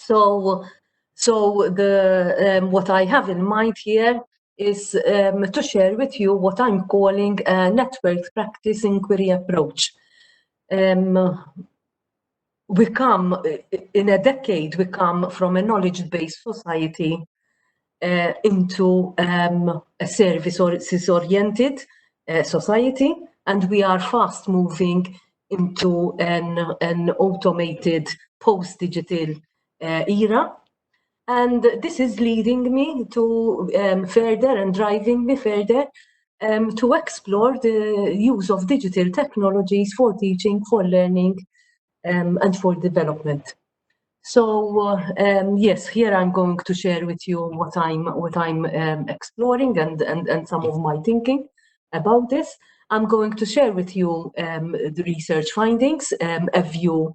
So the what I have in mind here is to share with you what I'm calling a networked practice inquiry approach. We come, in a decade, we come from a knowledge-based society into a services-oriented society, and we are fast moving into an automated post-digital era. And this is leading me to further and driving me further to explore the use of digital technologies for teaching, for learning, and for development. So yes, here I'm going to share with you what I'm exploring and some of my thinking about this. I'm going to share with you the research findings, a view,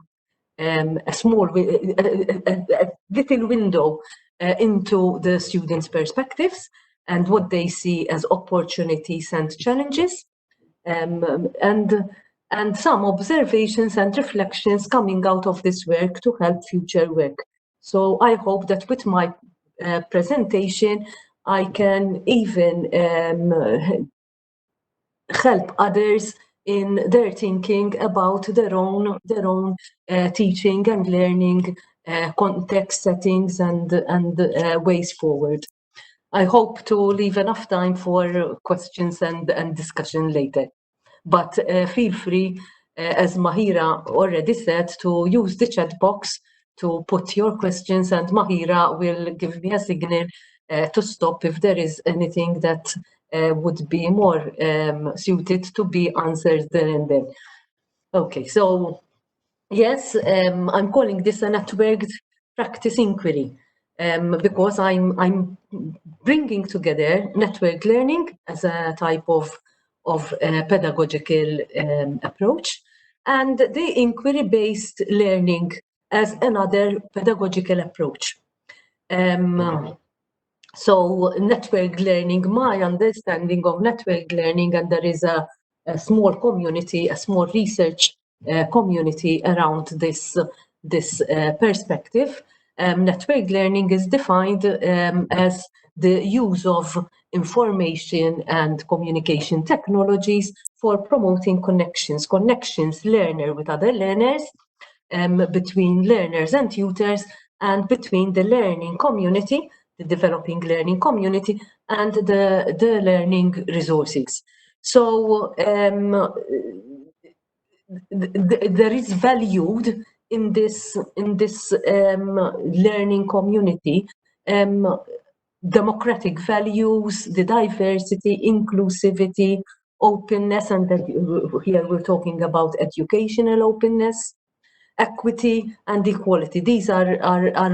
a small, a little window into the students' perspectives and what they see as opportunities and challenges, and some observations and reflections coming out of this work to help future work. So I hope that with my presentation, I can even help others in their thinking about their own teaching and learning context settings and ways forward. I hope to leave enough time for questions and discussion later. But feel free, as Mahira already said, to use the chat box to put your questions, and Mahira will give me a signal to stop if there is anything that would be more suited to be answered there and then. Okay, so yes, I'm calling this a networked practice inquiry because I'm bringing together networked learning as a type of pedagogical approach, and the inquiry-based learning as another pedagogical approach. So networked learning, my understanding of networked learning, and there is a small community, a small research community around this perspective. Networked learning is defined as the use of information and communication technologies for promoting connections, learner with other learners, between learners and tutors, and between the learning community, the developing learning community, and the learning resources. So there is valued in this learning community democratic values, the diversity, inclusivity, openness, and here we're talking about educational openness, equity and equality. These are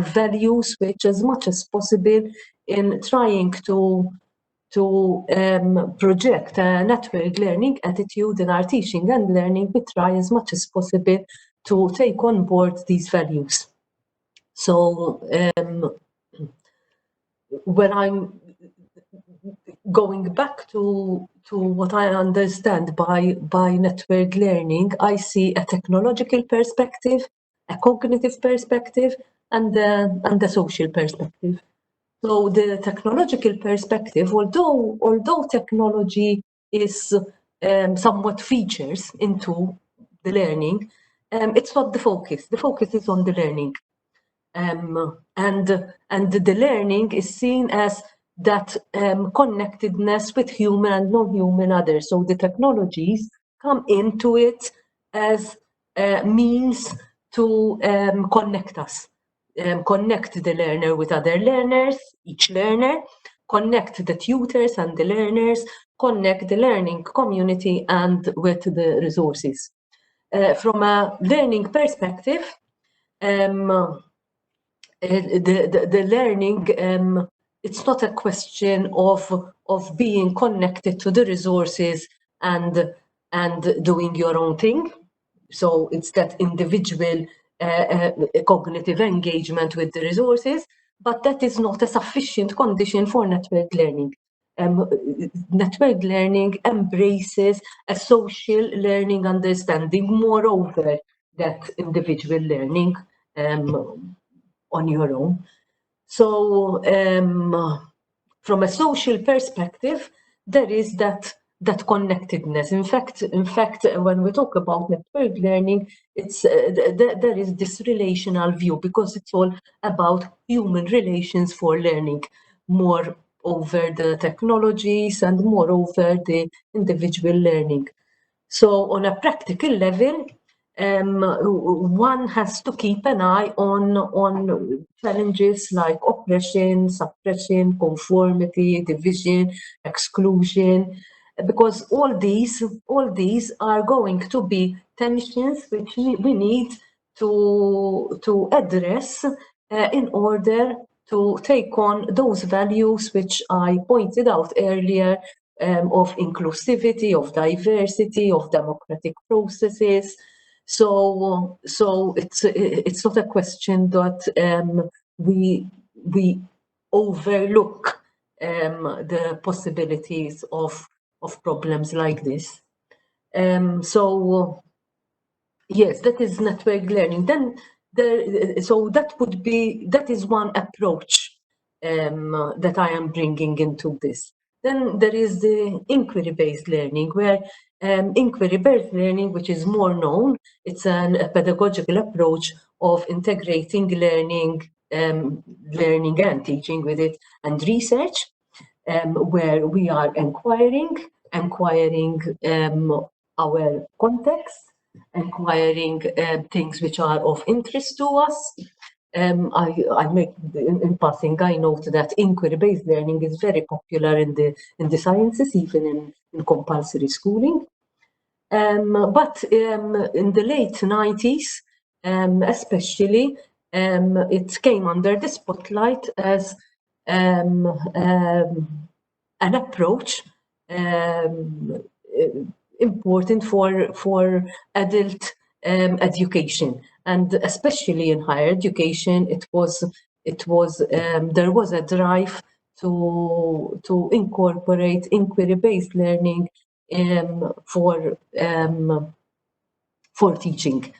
values which, as much as possible, in trying to project a network learning attitude in our teaching and learning, we try as much as possible to take on board these values. So when I'm going back to what I understand by network learning, I see a technological perspective, a cognitive perspective, and a social perspective. So the technological perspective, although technology is somewhat features into the learning, it's not the focus. The focus is on the learning, and the learning is seen as that connectedness with human and non-human others. So the technologies come into it as means to connect us, connect the learner with other learners, each learner, connect the tutors and the learners, connect the learning community and with the resources. From a learning perspective, the learning, it's not a question of being connected to the resources and doing your own thing. So it's that individual cognitive engagement with the resources, but that is not a sufficient condition for network learning. Network learning embraces a social learning understanding, moreover, that individual learning on your own. So from a social perspective, there is that connectedness. In fact, when we talk about network learning, it's there is this relational view, because it's all about human relations for learning, more over the technologies and more over the individual learning. So on a practical level, one has to keep an eye on challenges like oppression, suppression, conformity, division, exclusion, because all these are going to be tensions which we need to address in order to take on those values which I pointed out earlier, of inclusivity, of diversity, of democratic processes. So it's not a question that we overlook the possibilities of problems like this. So yes, that is network learning. Then so that is one approach that I am bringing into this. Then there is the inquiry-based learning, where inquiry-based learning, which is more known, it's a pedagogical approach of integrating learning and teaching with it, and research, where we are inquiring our context, inquiring things which are of interest to us. I make in passing, I note that inquiry-based learning is very popular in the sciences, even in compulsory schooling. But in the late 90s, especially, it came under the spotlight as an approach important for adult education, and especially in higher education, there was a drive to incorporate inquiry-based learning for teaching.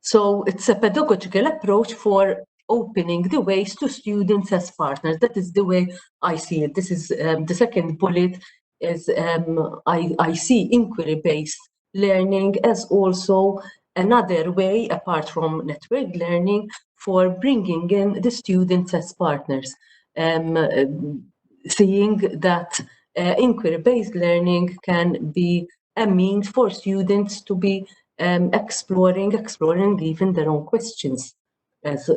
So it's a pedagogical approach for opening the ways to students as partners. That is the way I see it. This is the second bullet is I see inquiry-based learning as also another way, apart from network learning, for bringing in the students as partners. Seeing that inquiry-based learning can be a means for students to be exploring even their own questions, as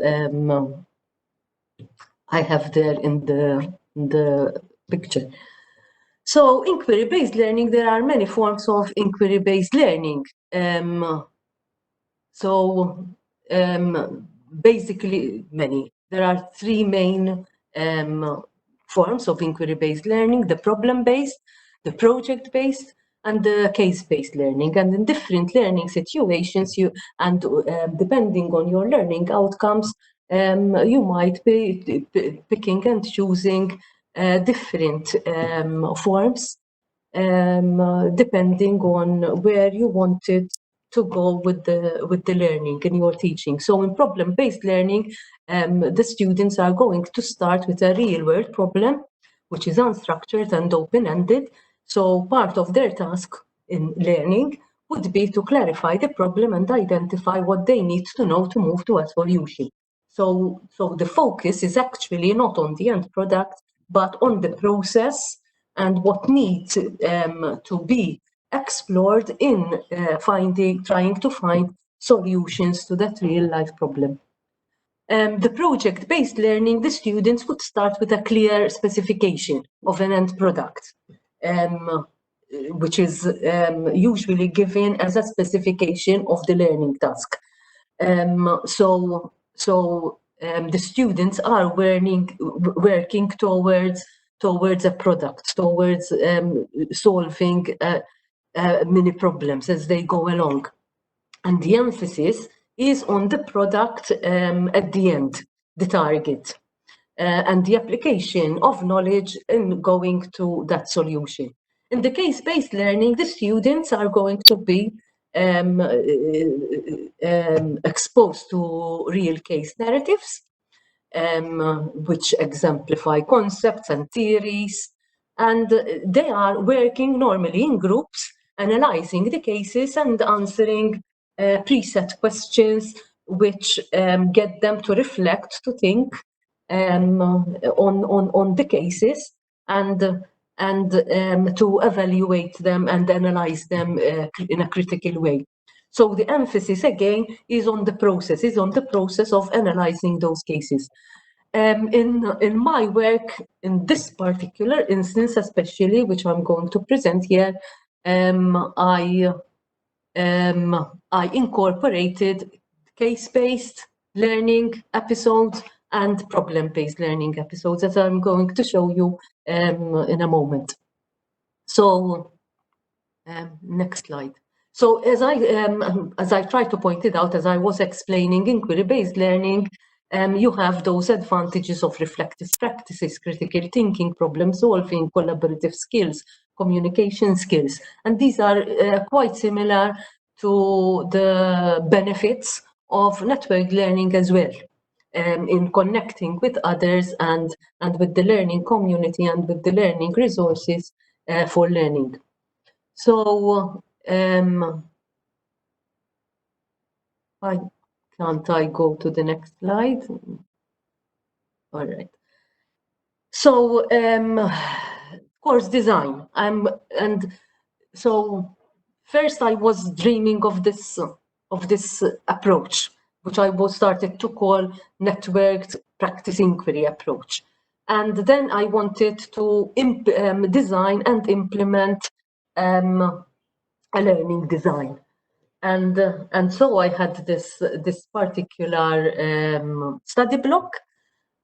I have there in the picture. So inquiry-based learning, there are many forms of inquiry-based learning. Basically many. There are three main forms of inquiry-based learning: the problem-based, the project-based, and the case-based learning. And in different learning situations, depending on your learning outcomes, you might be picking and choosing different forms, depending on where you wanted to go with the learning in your teaching. So in problem-based learning, the students are going to start with a real-world problem, which is unstructured and open-ended. So part of their task in learning would be to clarify the problem and identify what they need to know to move to a solution. So the focus is actually not on the end product, but on the process and what needs to be explored in trying to find solutions to that real-life problem. The project-based learning, the students would start with a clear specification of an end product, which is usually given as a specification of the learning task. So the students are working towards a product, towards solving many problems as they go along. And the emphasis is on the product at the end, the target, and the application of knowledge in going to that solution. In the case-based learning, the students are going to be exposed to real case narratives, which exemplify concepts and theories. And they are working normally in groups, analyzing the cases and answering preset questions, which get them to reflect, to think on the cases, and to evaluate them and analyze them in a critical way. So the emphasis again is on the process of analyzing those cases. In my work, in this particular instance especially, which I'm going to present here, I incorporated case-based learning episodes and problem-based learning episodes, as I'm going to show you in a moment. So, next slide. So as I tried to point it out, as I was explaining, inquiry-based learning, you have those advantages of reflective practices, critical thinking, problem solving, collaborative skills, communication skills. And these are quite similar to the benefits of network learning as well, in connecting with others and with the learning community and with the learning resources for learning. So, why can't I go to the next slide? All right. So, course design. And so first I was dreaming of this approach, which I was started to call networked practice inquiry approach. And then I wanted to design and implement a learning design. And so I had this particular study block,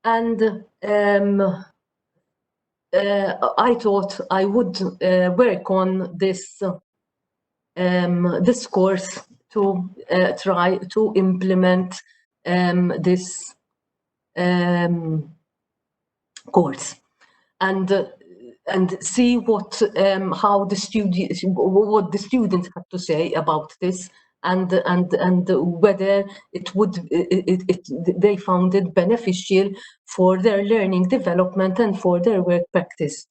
and I thought I would work on this this course to try to implement this course and see what how the students had to say about this, and whether they found it beneficial for their learning development and for their work practice.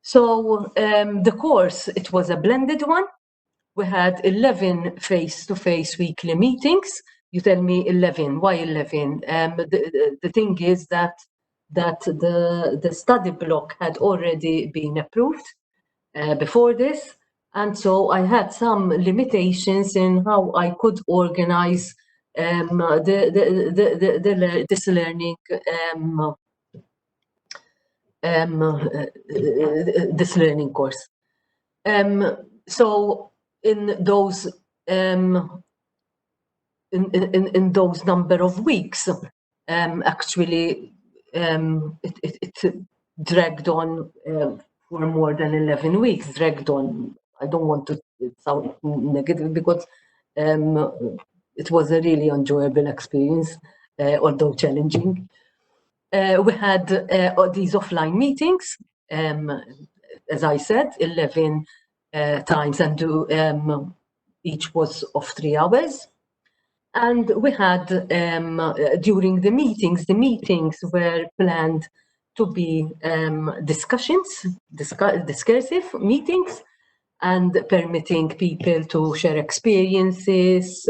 So the course, it was a blended one. We had 11 face-to-face weekly meetings. You tell me 11, why 11? The thing is that the study block had already been approved before this. And so I had some limitations in how I could organize this learning, this learning course. So in those in those number of weeks, actually it dragged on for more than 11 weeks. Dragged on. I don't want to sound negative, because it was a really enjoyable experience, although challenging. We had these offline meetings, as I said, 11 times, and each was of 3 hours. And we had, during the meetings were planned to be discursive meetings, and permitting people to share experiences,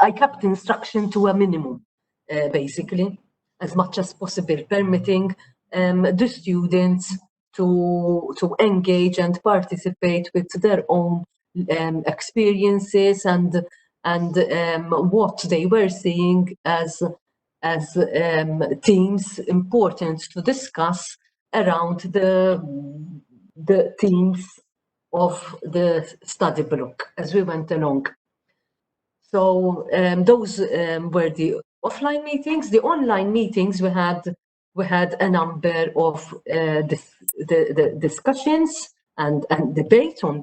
I kept instruction to a minimum, basically, as much as possible, permitting the students to engage and participate with their own experiences and what they were seeing as themes important to discuss around the themes of the study block as we went along. So those were the offline meetings. The online meetings, we had a number of the discussions and debate on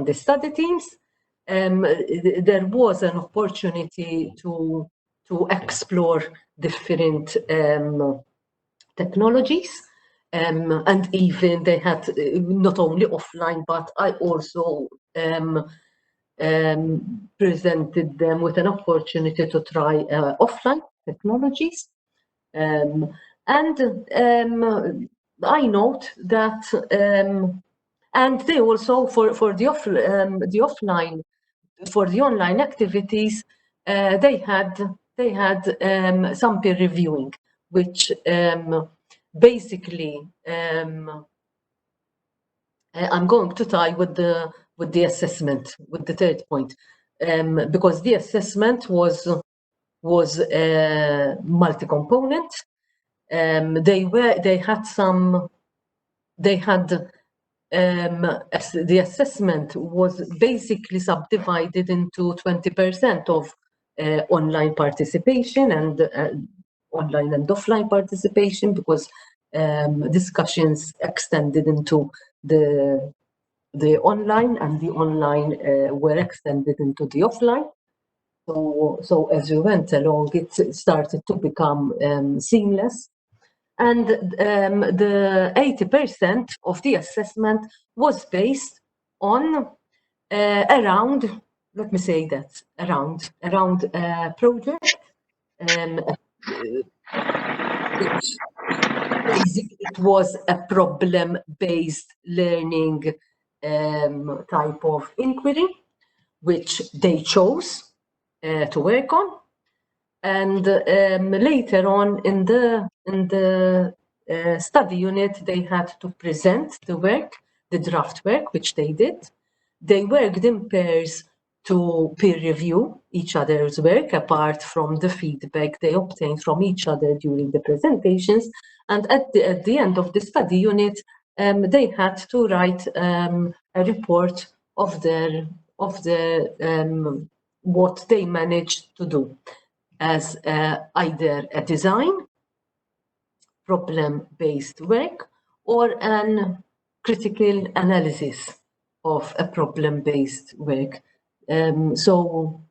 the study themes. There was an opportunity to explore different technologies, and even they had not only offline, but I also presented them with an opportunity to try offline technologies. And I note that, and they also for the offline, for the online activities, they had some peer reviewing, which basically I'm going to tie with the assessment, with the third point, because the assessment was multi-component. The assessment was basically subdivided into 20% of online participation and online and offline participation, because discussions extended into the online, and the online were extended into the offline. So as we went along, it started to become seamless. And the 80% of the assessment was based on around, let me say that, around a project, which basically it was a problem-based learning type of inquiry, which they chose to work on. And later on in the study unit, they had to present the work, the draft work, which they did. They worked in pairs to peer review each other's work, apart from the feedback they obtained from each other during the presentations. And at the end of the study unit, they had to write a report of their what they managed to do as either a design, problem-based work, or an critical analysis of a problem-based work. So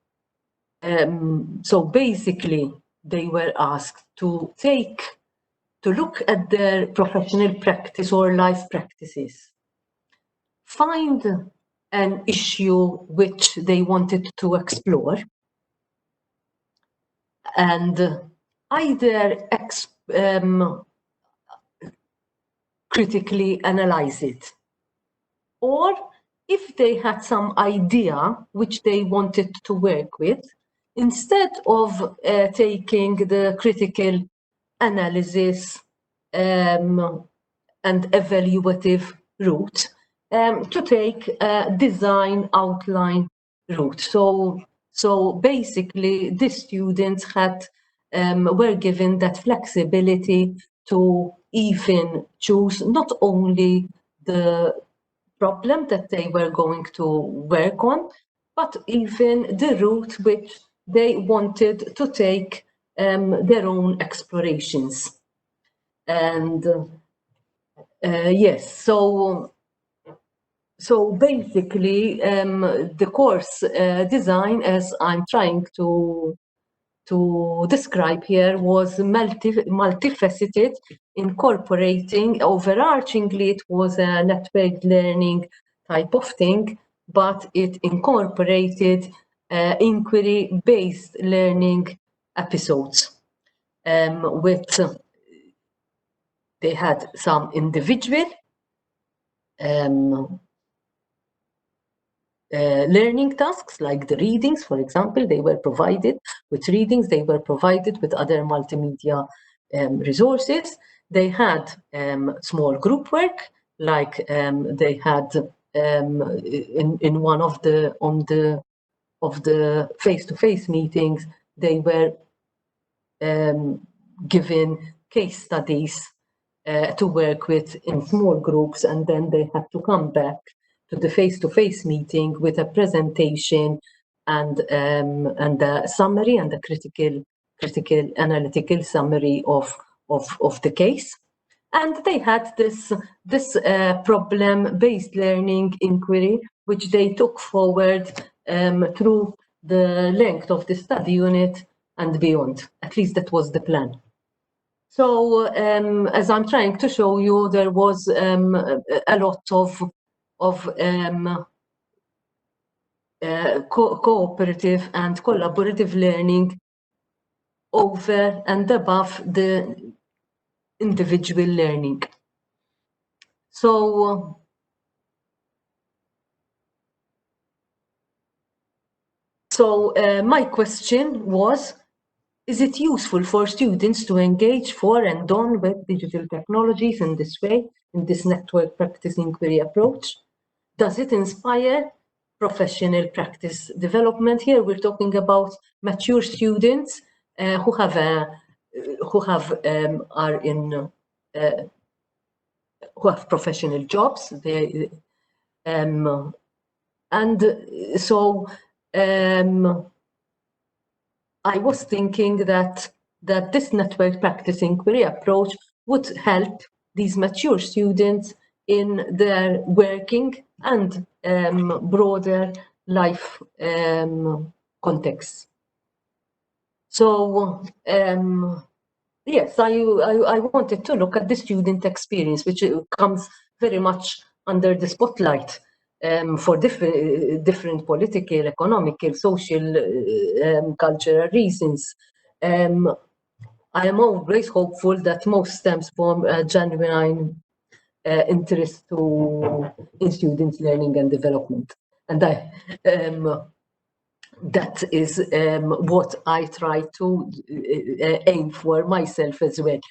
basically, they were asked to look at their professional practice or life practices, find an issue which they wanted to explore, and either critically analyze it, or if they had some idea which they wanted to work with, instead of taking the critical analysis and evaluative route, to take a design outline route. So basically, the students were given that flexibility to even choose not only the problem that they were going to work on, but even the route which they wanted to take their own explorations. And yes, so basically, the course design, as I'm trying to describe here, was multifaceted, incorporating, overarchingly, it was a networked learning type of thing, but it incorporated inquiry-based learning episodes, with they had some individual learning tasks, like the readings, for example. They were provided with readings, they were provided with other multimedia resources. They had small group work, like they had in one of the face-to-face meetings, they were given case studies to work with in small groups, and then they had to come back to the face-to-face meeting with a presentation and a summary and a critical analytical summary of the case. And they had this problem-based learning inquiry, which they took forward through the length of the study unit and beyond. At least that was the plan. So as I'm trying to show you, there was a lot of cooperative and collaborative learning over and above the individual learning. So my question was, is it useful for students to engage for and on with digital technologies in this way, in this network practice inquiry approach? Does it inspire professional practice development? Here we're talking about mature students who have professional jobs. I was thinking that this network practice inquiry approach would help these mature students in their working and broader life context. So yes, I wanted to look at the student experience, which comes very much under the spotlight for different political, economical, social, cultural reasons. I am always hopeful that most stems from a genuine interest in students' learning and development, and that is what I try to aim for myself as well.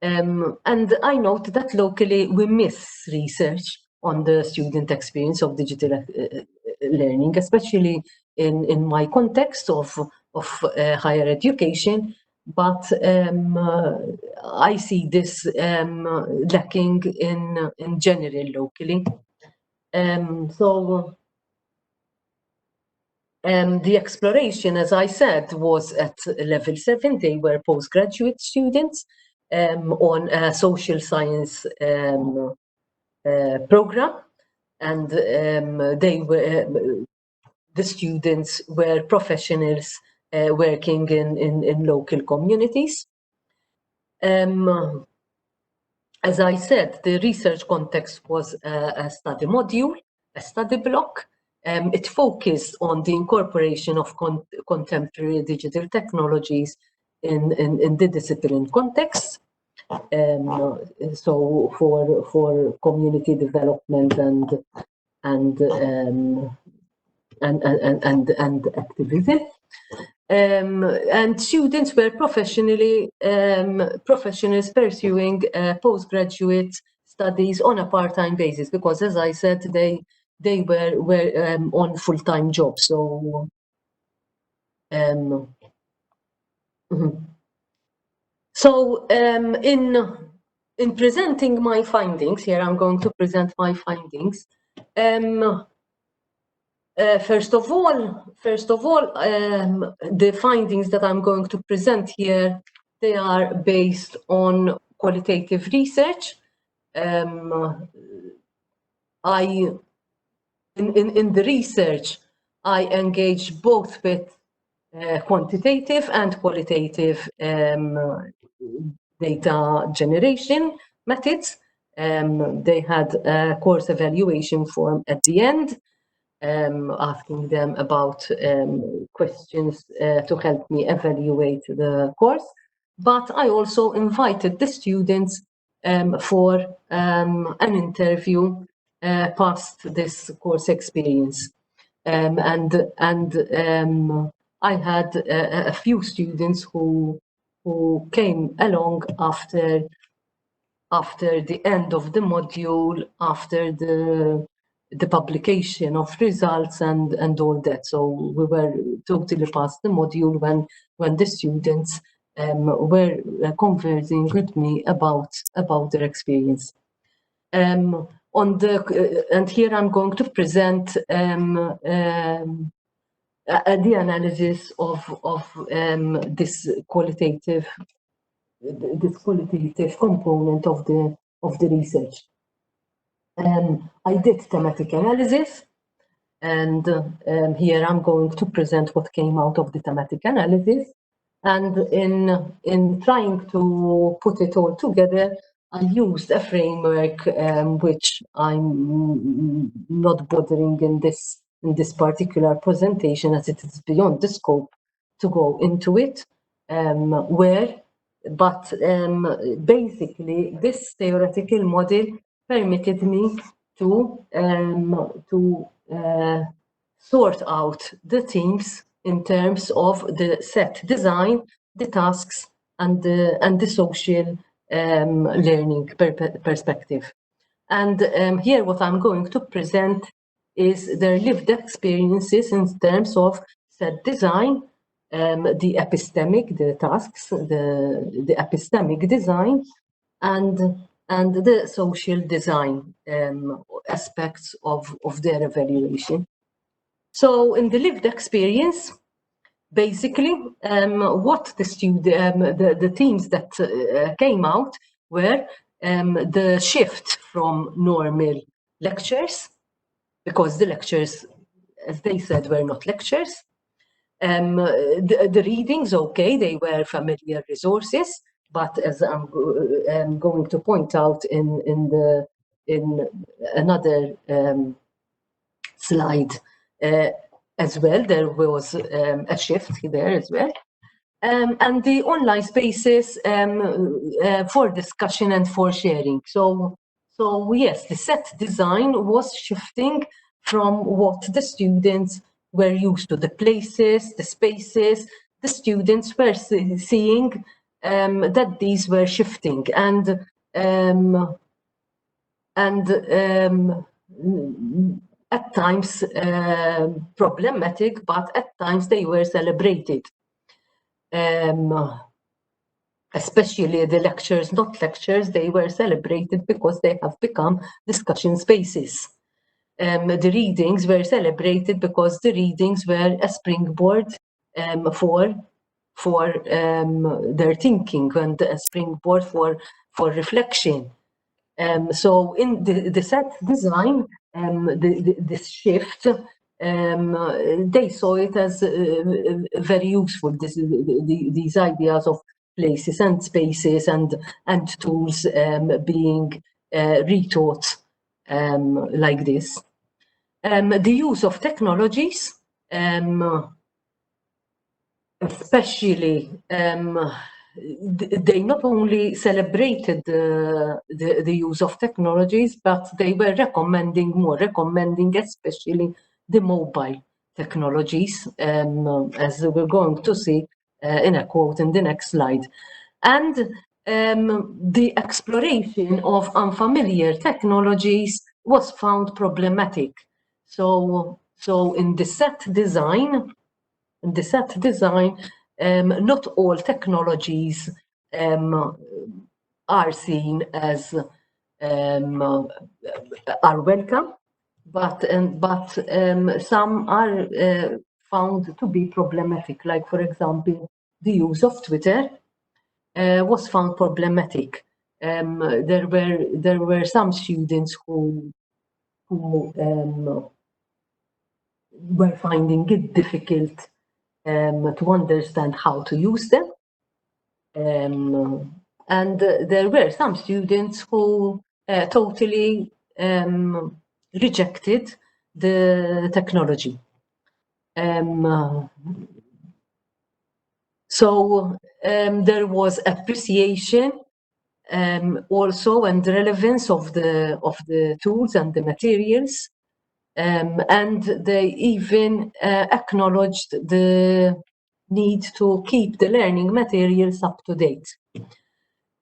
And I note that locally we miss research on the student experience of digital learning, especially in my context of higher education. But I see this lacking in general locally. The exploration, as I said, was at level 7. They were postgraduate students on a social science program, and the students were professionals working in local communities. As I said, the research context was a study module, a study block. It focused on the incorporation of contemporary digital technologies in the discipline context. So for community development and activism. And students were professionals pursuing postgraduate studies on a part-time basis, because, as I said, they were on full-time jobs. So so in presenting my findings here, I'm going to present my findings. First of all, the findings that I'm going to present here, they are based on qualitative research. In the research, I engage both with quantitative and qualitative data generation methods. They had a course evaluation form at the end, asking them about questions to help me evaluate the course. But I also invited the students for an interview past this course experience. And I had a few students who came along after the end of the module, after the publication of results and all that. So we were totally past the module when the students were conversing with me about their experience. And here I'm going to present the analysis of this qualitative component of the research. I did thematic analysis, and here I'm going to present what came out of the thematic analysis. And in trying to put it all together, I used a framework which I'm not bothering in this in this particular presentation, as it is beyond the scope to go into it. Basically, this theoretical model permitted me to sort out the themes in terms of the set design, the tasks, and the social learning perspective. And here what I'm going to present is their lived experiences in terms of set design, the epistemic, the tasks, the epistemic design, and the social design aspects of their evaluation. So in the lived experience, basically, what the themes that came out were the shift from normal lectures, because the lectures, as they said, were not lectures. The readings, okay, they were familiar resources, but as I'm going to point out in another slide as well, there was a shift there as well. And the online spaces for discussion and for sharing. So yes, the set design was shifting from what the students were used to, the places, the spaces. The students were seeing that these were shifting, and at times problematic, but at times they were celebrated. Especially the lectures, not lectures, they were celebrated because they have become discussion spaces. The readings were celebrated because the readings were a springboard for their thinking, and a springboard for reflection. So in the set design, this shift, they saw it as very useful. These ideas of places and spaces and tools being retaught like this. The use of technologies, especially, they not only celebrated the use of technologies, but they were recommending especially the mobile technologies, as we're going to see in a quote in the next slide. And the exploration of unfamiliar technologies was found problematic. So in the set design, not all technologies are seen as are welcome, but some are found to be problematic. Like, for example, the use of Twitter was found problematic. There were some students who were finding it difficult to understand how to use them. And there were some students who totally rejected the technology. So there was appreciation also, and relevance of the tools and the materials. And they even acknowledged the need to keep the learning materials up to date.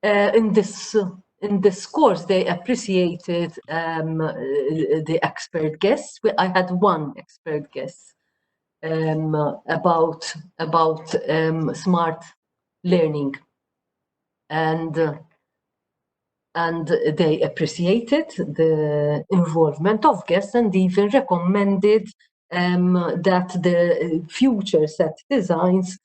In this course, they appreciated the expert guests. I had one expert guest about smart learning, and they appreciated the involvement of guests, and even recommended that the future set designs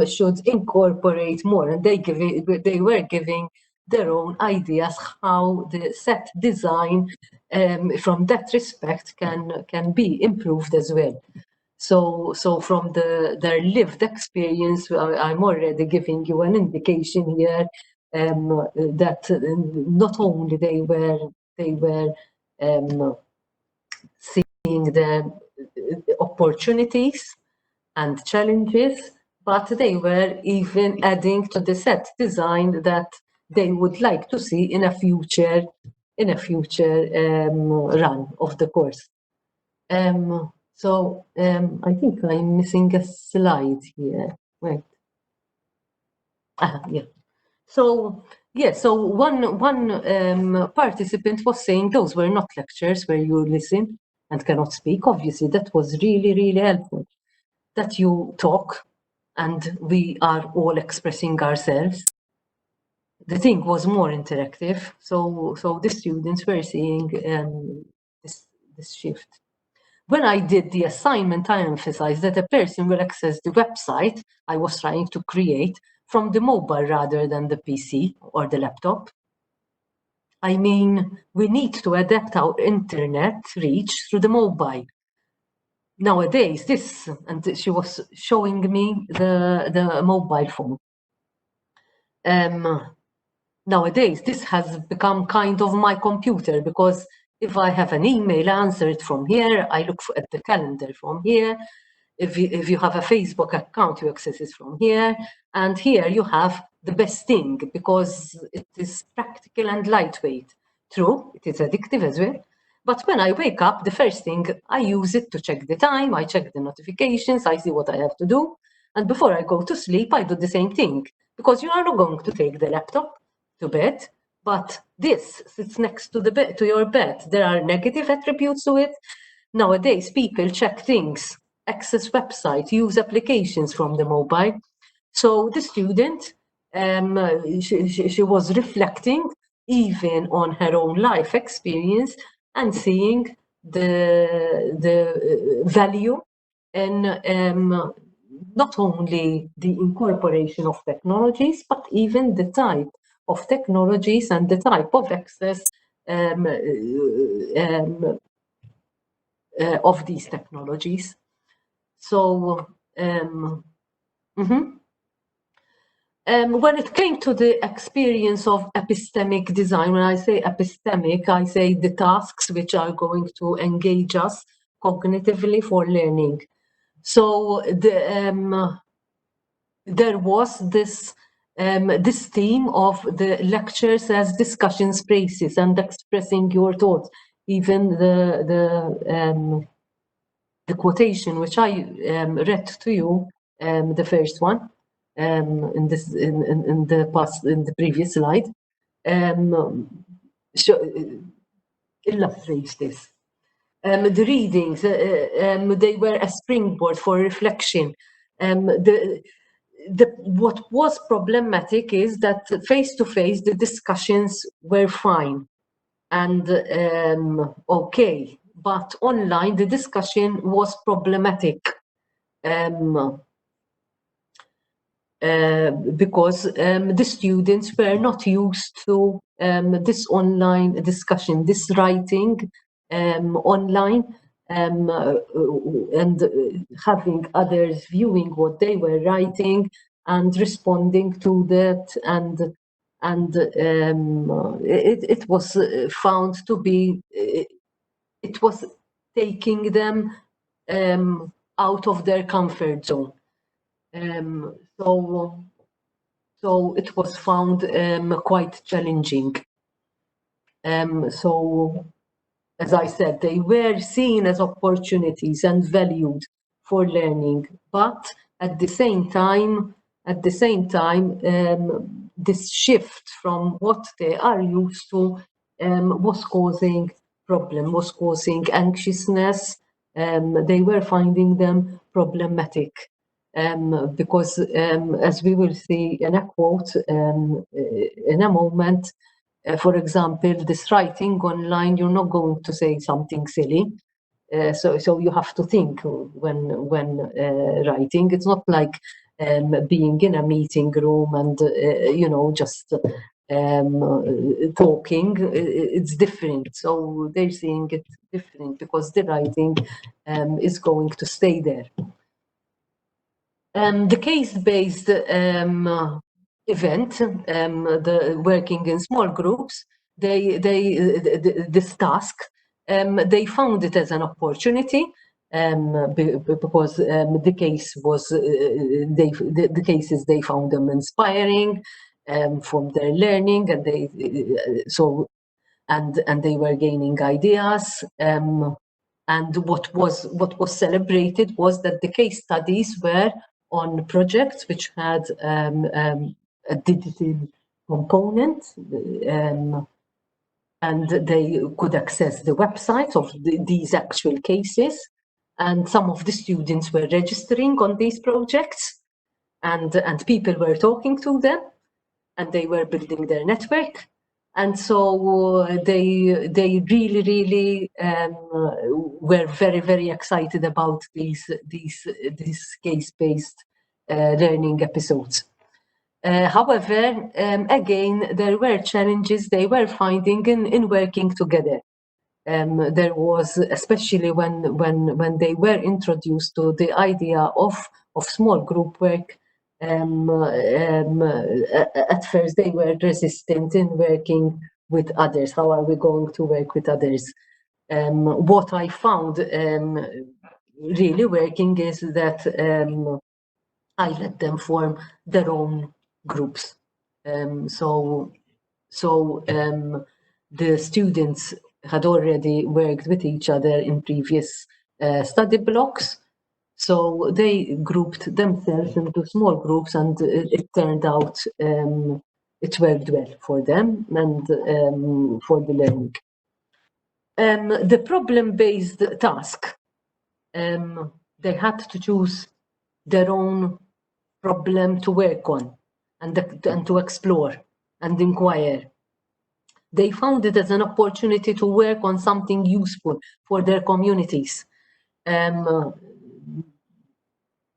should incorporate more. And they were giving their own ideas how the set design from that respect can be improved as well. So from their lived experience, I'm already giving you an indication here that not only they were seeing opportunities and challenges, but they were even adding to the set design that they would like to see in a future run of the course. So I think I'm missing a slide here. Wait. Yeah. So yeah, so one participant was saying those were not lectures where you listen and cannot speak. Obviously, that was really helpful. That you talk and we are all expressing ourselves. The thing was more interactive, so the students were seeing this shift. When I did the assignment, I emphasized that a person will access the website I was trying to create from the mobile rather than the PC or the laptop. I mean, we need to adapt our internet reach through the mobile. Nowadays, and she was showing me the mobile phone. Nowadays, this has become kind of my computer, because if I have an email, I answer it from here. I look at the calendar from here. If you have a Facebook account, you access it from here. And here you have the best thing, because it is practical and lightweight. True, it is addictive as well. But when I wake up, the first thing, I use it to check the time, I check the notifications, I see what I have to do. And before I go to sleep, I do the same thing, because you are not going to take the laptop to bed, but this sits next to the bed, to your bed. There are negative attributes to it. Nowadays, people check things, access websites, use applications from the mobile. So the student, she was reflecting even on her own life experience and seeing the value in not only the incorporation of technologies, but even the type of technologies and the type of access of these technologies. So when it came to the experience of epistemic design, when I say epistemic, I say the tasks which are going to engage us cognitively for learning. So there was this theme of the lectures as discussion spaces and expressing your thoughts. Even the quotation which I read to you, the first one, in the previous slide, illustrates this. The readings, they were a springboard for reflection. What was problematic is that face-to-face, the discussions were fine and okay, but online, the discussion was problematic. Because the students were not used to this online discussion, this writing online, and having others viewing what they were writing and responding to that, and it was found to be, it was taking them out of their comfort zone. So it was found quite challenging. So, as I said, they were seen as opportunities and valued for learning, but at the same time, this shift from what they are used to was causing problem, was causing anxiousness. They were finding them problematic. Because as we will see in a quote in a moment, for example, this writing online, you're not going to say something silly. So you have to think when writing. It's not like being in a meeting room and just talking. It's different. So they're seeing it different because the writing is going to stay there. The case-based event, the working in small groups, this task, they found it as an opportunity because the case was the cases they found them inspiring from their learning, and they and they were gaining ideas. And what was celebrated was that the case studies were on projects which had a digital component, and they could access the websites of these actual cases. And some of the students were registering on these projects, and people were talking to them, and they were building their network. And so they really were very excited about these case-based learning episodes. However, again, there were challenges they were finding in working together. There was, especially when they were introduced to the idea of small group work, at first they were resistant in working with others. How are we going to work with others? What I found really working is that I let them form their own groups. So the students had already worked with each other in previous study blocks. So they grouped themselves into small groups, and it turned out it worked well for them and for the learning. The problem-based task, they had to choose their own problem to work on and to explore and inquire. They found it as an opportunity to work on something useful for their communities.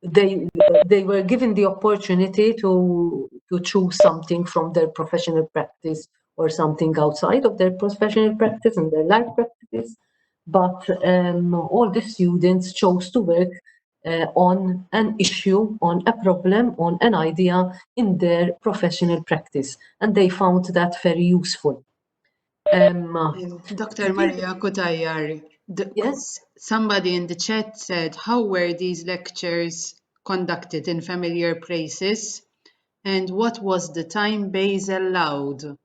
They were given the opportunity to choose something from their professional practice or something outside of their professional practice and their life practice. But all the students chose to work on an issue, on a problem, on an idea in their professional practice, and they found that very useful. Dr. Maria Cutajar, yes? Somebody in the chat said, how were these lectures conducted in familiar places, and what was the time base allowed?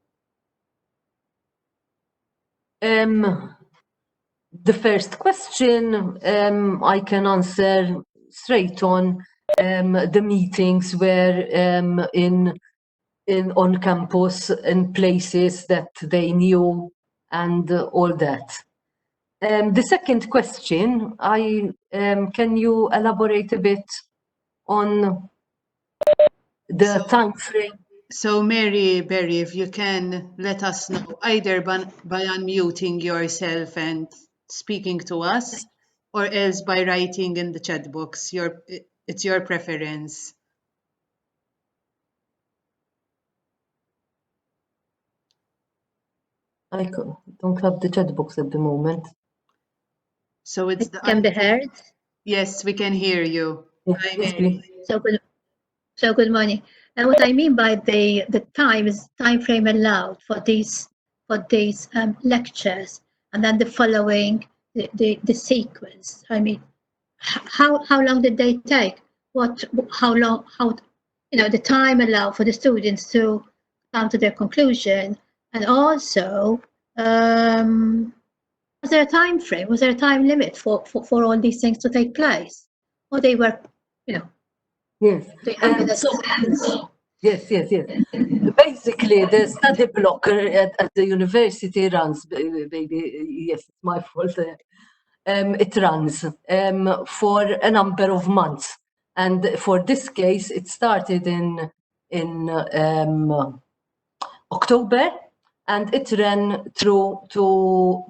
The first question I can answer straight on. The meetings were on campus, in places that they knew, and all that. The second question, can you elaborate a bit on the time frame? So Mary Berry, if you can let us know, either by unmuting yourself and speaking to us, or else by writing in the chat box. It's your preference. I don't have the chat box at the moment. So it's the can be heard? Yes, we can hear you. Hi, Mary. So good morning. And what I mean by the time frame allowed for these lectures, and then the following the sequence. I mean, how long did they take? How the time allowed for the students to come to their conclusion, and also was there a time frame? Was there a time limit for all these things to take place, or they were, Yes. Yes. Basically, the study blocker at the university runs, baby, yes, it's my fault. It runs for a number of months. And for this case, it started in October, and it ran through to,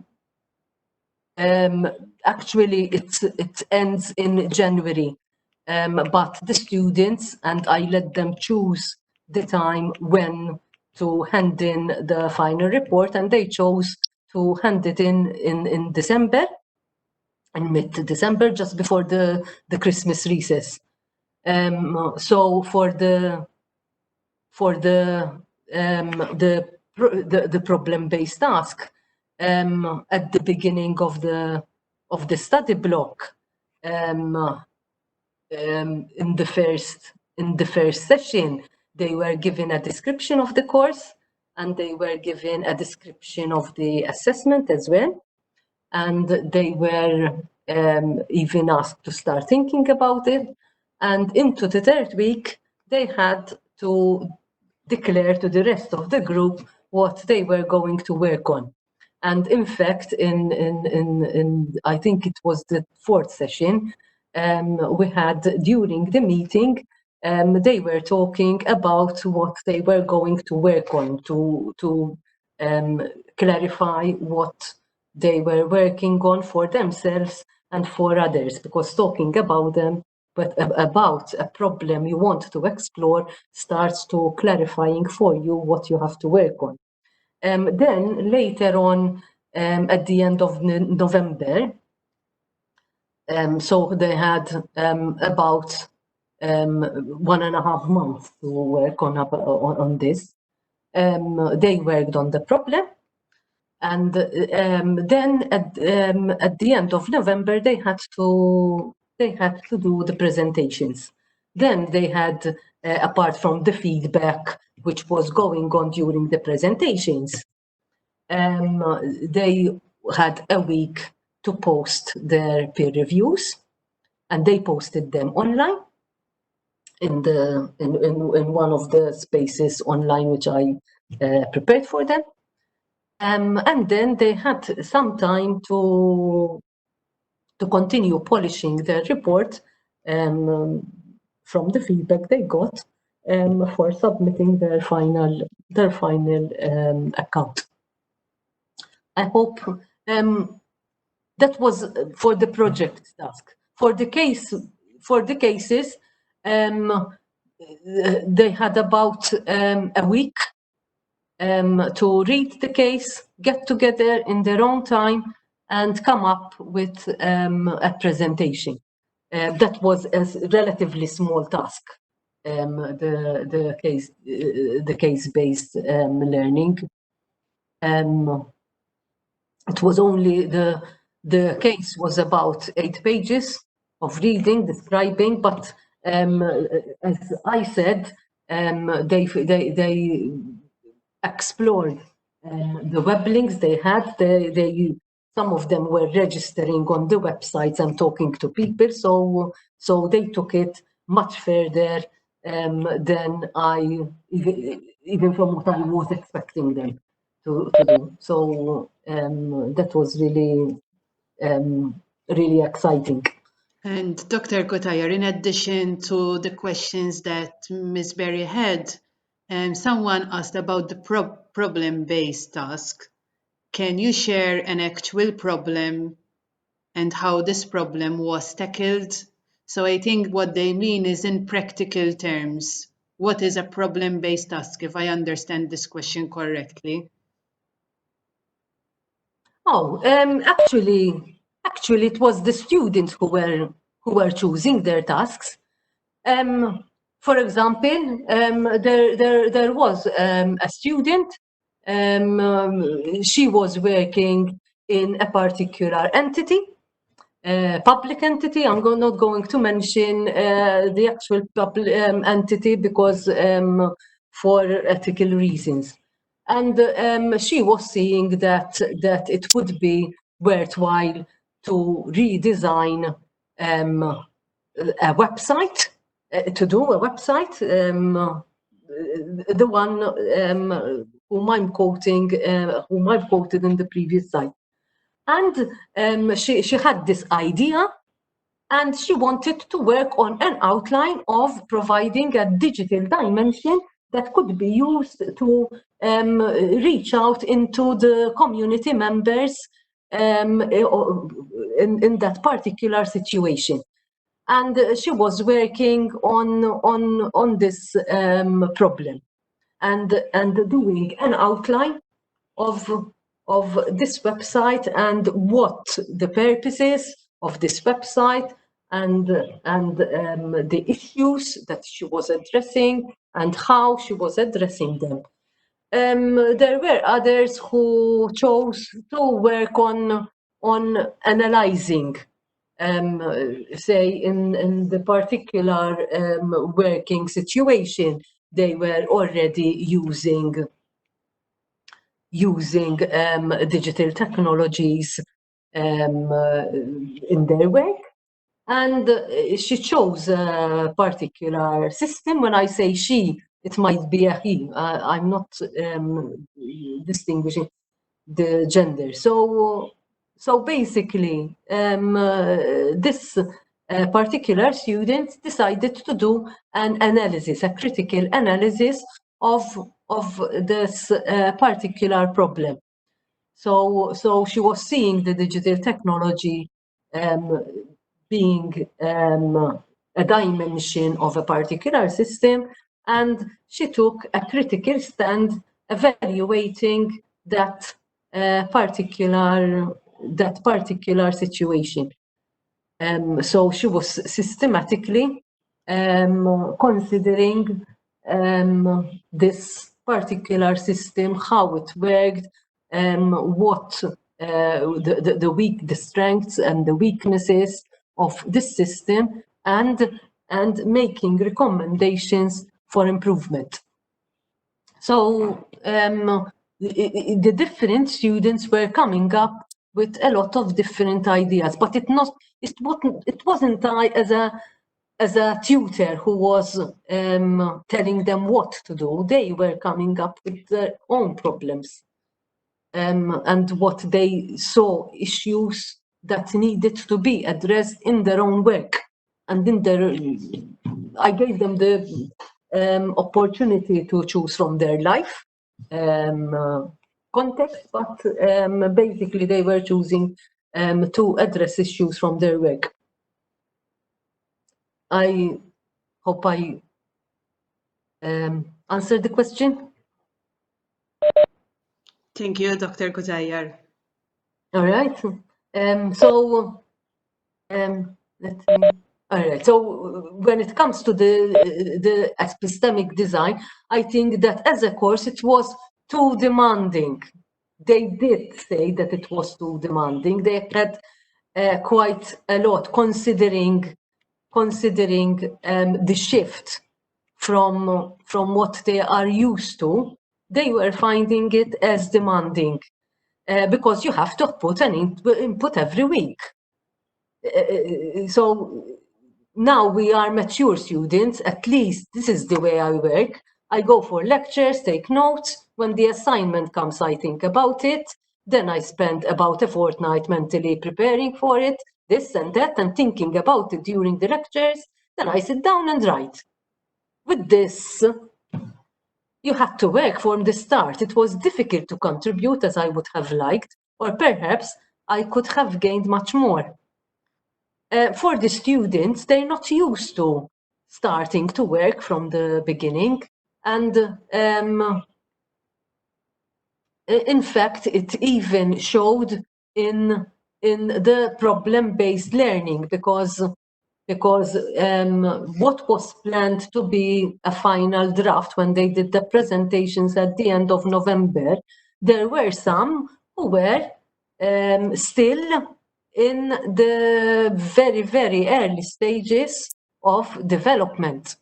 actually, it ends in January. But the students, and I let them choose the time when to hand in the final report, and they chose to hand it in December, in mid-December, just before the Christmas recess. So for the problem-based task, at the beginning of the study block, in the first session, they were given a description of the course, and they were given a description of the assessment as well. And they were even asked to start thinking about it. And into the third week, they had to declare to the rest of the group what they were going to work on. And in fact, in I think it was the fourth session, we had during the meeting, they were talking about what they were going to work on to clarify what they were working on for themselves and for others, because talking about them, but about a problem you want to explore starts to clarifying for you what you have to work on. Then later on, at the end of November, so they had about 1.5 months to work on this. They worked on the problem, and then at the end of November they had to do the presentations. Then they had, apart from the feedback which was going on during the presentations, they had a week to post their peer reviews, and they posted them online in one of the spaces online which I prepared for them. And then they had some time to continue polishing their report from the feedback they got for submitting their final account. I hope that was for the project task. For the cases, they had about a week to read the case, get together in their own time, and come up with a presentation. That was a relatively small task. The case-based learning. It was only the case was about 8 pages of reading, describing, but as I said, they explored the web links they had. Some of them were registering on the websites and talking to people, so they took it much further than I even from what I was expecting them to do. So that was really really exciting. And Dr. Cutajar, in addition to the questions that Ms. Berry had, someone asked about the problem-based task. Can you share an actual problem and how this problem was tackled? So I think what they mean is in practical terms, what is a problem-based task, if I understand this question correctly? Oh, actually, it was the students who were choosing their tasks. For example, there was a student. She was working in a particular entity, public entity. I'm not going to mention the actual entity because for ethical reasons. And she was saying that it would be worthwhile to redesign a website, to do a website, the one whom I'm quoting, whom I've quoted in the previous slide. And she had this idea, and she wanted to work on an outline of providing a digital dimension that could be used to reach out into the community members in that particular situation. And she was working on this problem and doing an outline of this website and what the purpose is of this website and the issues that she was addressing and how she was addressing them. There were others who chose to work on analyzing say in the particular working situation, they were already using digital technologies in their work. And she chose a particular system. When I say she, it might be a he. I'm not distinguishing the gender. So basically, this particular student decided to do an analysis, a critical analysis of this particular problem. So she was seeing the digital technology being a dimension of a particular system, and she took a critical stand evaluating that particular situation. So she was systematically considering this particular system, how it worked, what the strengths and the weaknesses of this system, and making recommendations for improvement. So the different students were coming up with a lot of different ideas, but it wasn't I as a tutor who was telling them what to do. They were coming up with their own problems and what they saw issues that needed to be addressed in their own work. And I gave them the opportunity to choose from their life context, but basically they were choosing to address issues from their work. I hope I answered the question. Thank you, Dr. Cutajar. All right. All right. So when it comes to the epistemic design, I think that as a course it was too demanding. They did say that it was too demanding. They had quite a lot considering the shift from what they are used to. They were finding it as demanding because you have to put an input every week. So now we are mature students. At least this is the way I work. I go for lectures, take notes. When the assignment comes, I think about it. Then I spend about a fortnight mentally preparing for it, this and that, and thinking about it during the lectures. Then I sit down and write. With this, you had to work from the start. It was difficult to contribute as I would have liked, or perhaps I could have gained much more. For the students, they're not used to starting to work from the beginning. And in fact, it even showed in the problem-based learning, because what was planned to be a final draft when they did the presentations at the end of November, there were some who were still in the very, very early stages of development,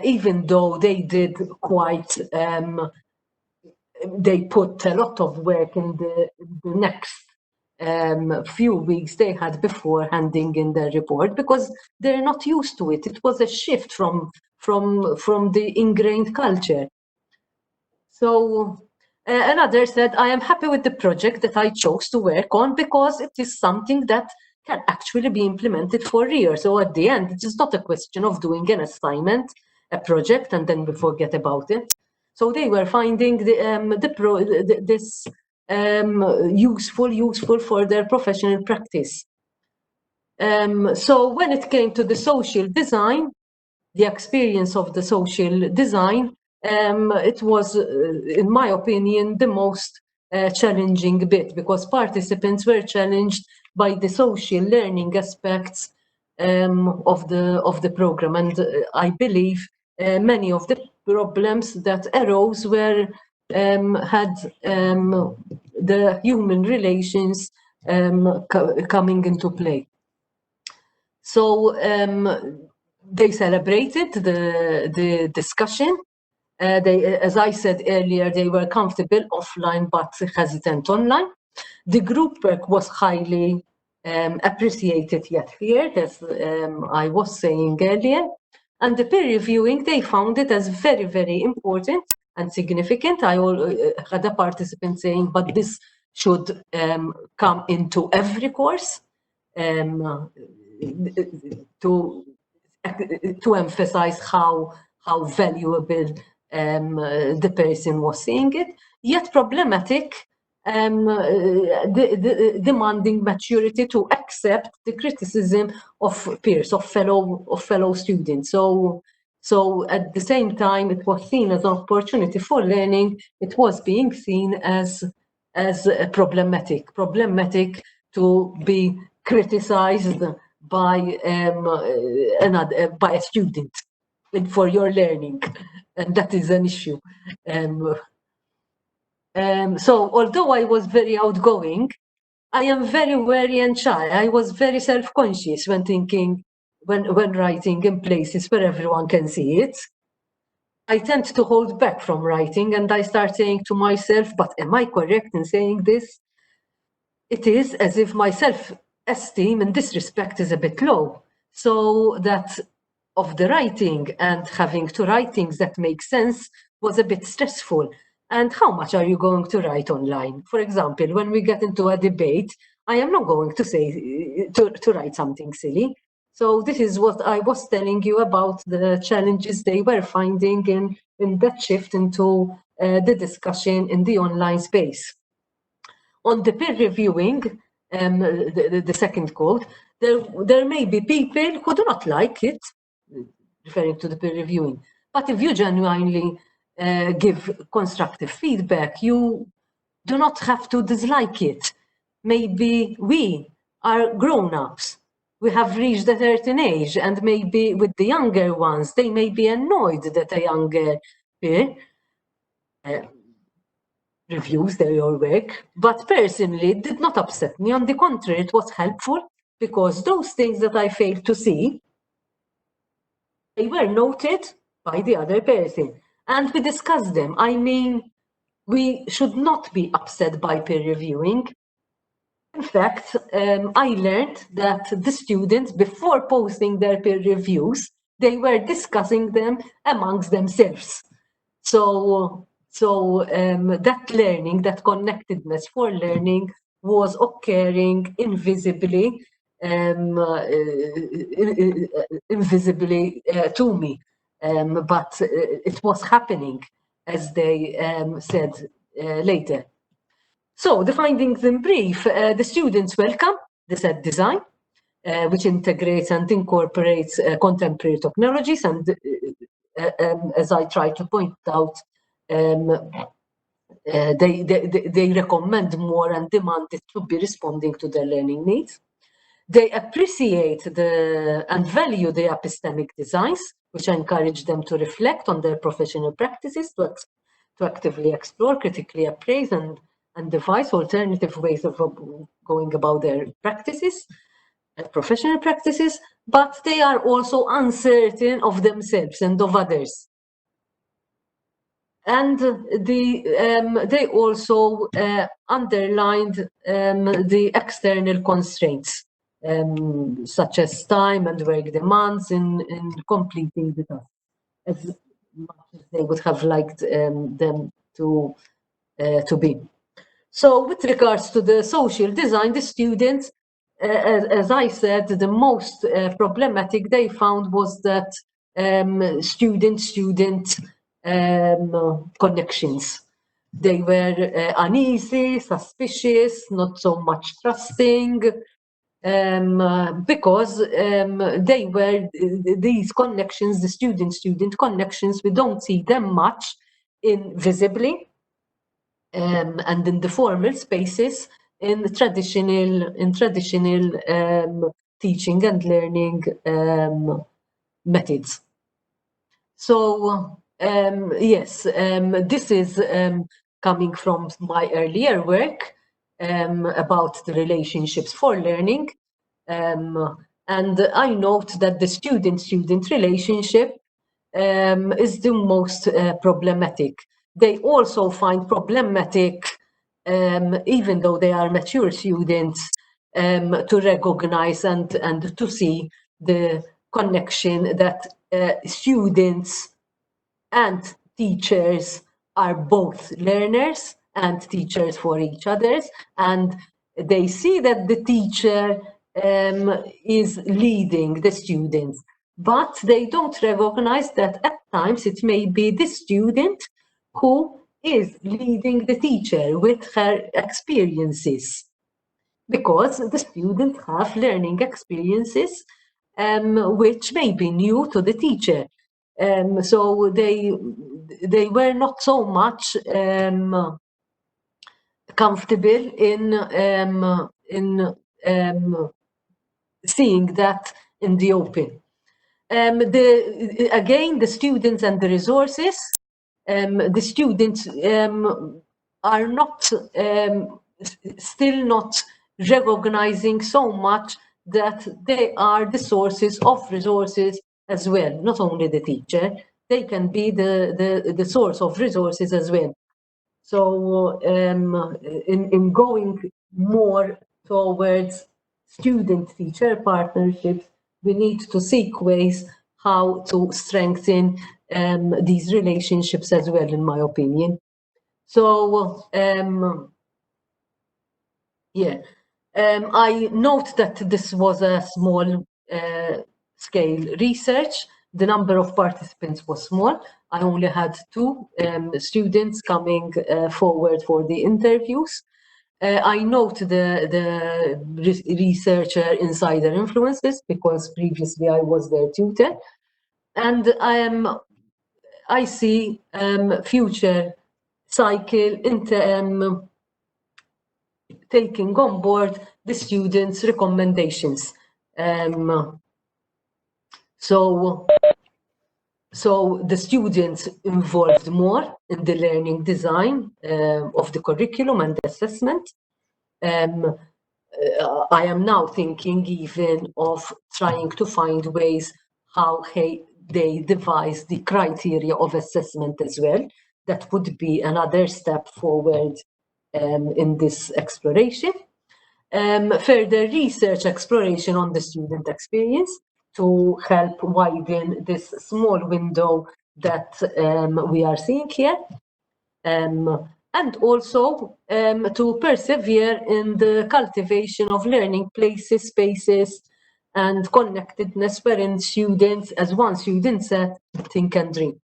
even though they did quite, they put a lot of work in the next few weeks they had before handing in their report, because they're not used to it. It was a shift from the ingrained culture. So another said, I am happy with the project that I chose to work on because it is something that can actually be implemented for years. So at the end, it is not a question of doing an assignment, a project, and then we forget about it. So they were finding this useful for their professional practice. So when it came to the social design, the experience of the social design, it was, in my opinion, the most challenging bit, because participants were challenged by the social learning aspects of the program. And I believe many of the problems that arose were had the human relations coming into play. So they celebrated the discussion. As I said earlier, they were comfortable offline but hesitant online. The group work was highly appreciated yet feared, as I was saying earlier. And the peer reviewing, they found it as very, very important and significant. I had a participant saying, but this should come into every course to emphasize how valuable the person was seeing it, yet problematic, demanding maturity to accept the criticism of peers, of fellow students. So at the same time, it was seen as an opportunity for learning. It was being seen as problematic to be criticized by a student for your learning, and that is an issue. So although I was very outgoing, I am very wary and shy. I was very self-conscious when writing in places where everyone can see it. I tend to hold back from writing, and I start saying to myself, but am I correct in saying this? It is as if my self-esteem in this respect is a bit low. So that of the writing and having to write things that make sense was a bit stressful. And how much are you going to write online? For example, when we get into a debate, I am not going to say to write something silly. So this is what I was telling you about the challenges they were finding in that shift into the discussion in the online space. On the peer reviewing, the second quote, there may be people who do not like it, referring to the peer reviewing. But if you genuinely give constructive feedback, you do not have to dislike it. Maybe we are grown-ups. We have reached a certain age, and maybe with the younger ones, they may be annoyed that a younger peer reviews their work, but personally it did not upset me. On the contrary, it was helpful because those things that I failed to see, they were noted by the other person, and we discussed them. I mean, we should not be upset by peer reviewing. In fact, I learned that the students, before posting their peer reviews, they were discussing them amongst themselves. So that learning, that connectedness for learning was occurring invisibly to me, but it was happening, as they said later. So the findings in brief, the students welcome the set design, which integrates and incorporates contemporary technologies, and as I try to point out, they recommend more and demand it to be responding to their learning needs. They appreciate and value the epistemic designs, which encourage them to reflect on their professional practices, to actively explore, critically appraise, and devise alternative ways of going about their practices, professional practices, but they are also uncertain of themselves and of others. And they also underlined the external constraints, such as time and work demands in completing the task, as much as they would have liked them to be. So with regards to the social design, the students, as I said, the most problematic they found was that student-student connections. They were uneasy, suspicious, not so much trusting, because they were these connections, the student-student connections, we don't see them much visibly and in the formal spaces in traditional teaching and learning methods. So yes, this is coming from my earlier work about the relationships for learning. And I note that the student-student relationship is the most problematic. They also find problematic, even though they are mature students, to recognize and to see the connection that students and teachers are both learners and teachers for each other, and they see that the teacher is leading the students, but they don't recognize that at times it may be the student who is leading the teacher with her experiences, because the students have learning experiences which may be new to the teacher. So they were not so much comfortable in seeing that in the open. Again, the students and the resources. The students are not still not recognizing so much that they are the sources of resources as well, not only the teacher. They can be the source of resources as well. So in going more towards student-teacher partnerships, we need to seek ways how to strengthen these relationships as well, in my opinion. So I note that this was a small scale research. The number of participants was small. I only had 2 students coming forward for the interviews. I note the researcher insider influences because previously I was their tutor, and I see future cycle taking on board the students' recommendations. So the students involved more in the learning design of the curriculum and the assessment. I am now thinking even of trying to find ways how they devise the criteria of assessment as well. That would be another step forward in this exploration. Further research exploration on the student experience to help widen this small window that we are seeing here. And also to persevere in the cultivation of learning places, spaces, and connectedness wherein students, as one student said, think and dream.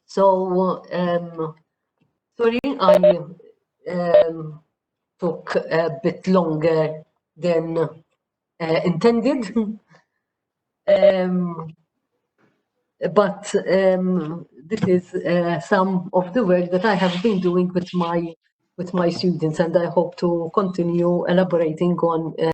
So, sorry, I took a bit longer than intended. But this is some of the work that I have been doing with my students, and I hope to continue elaborating on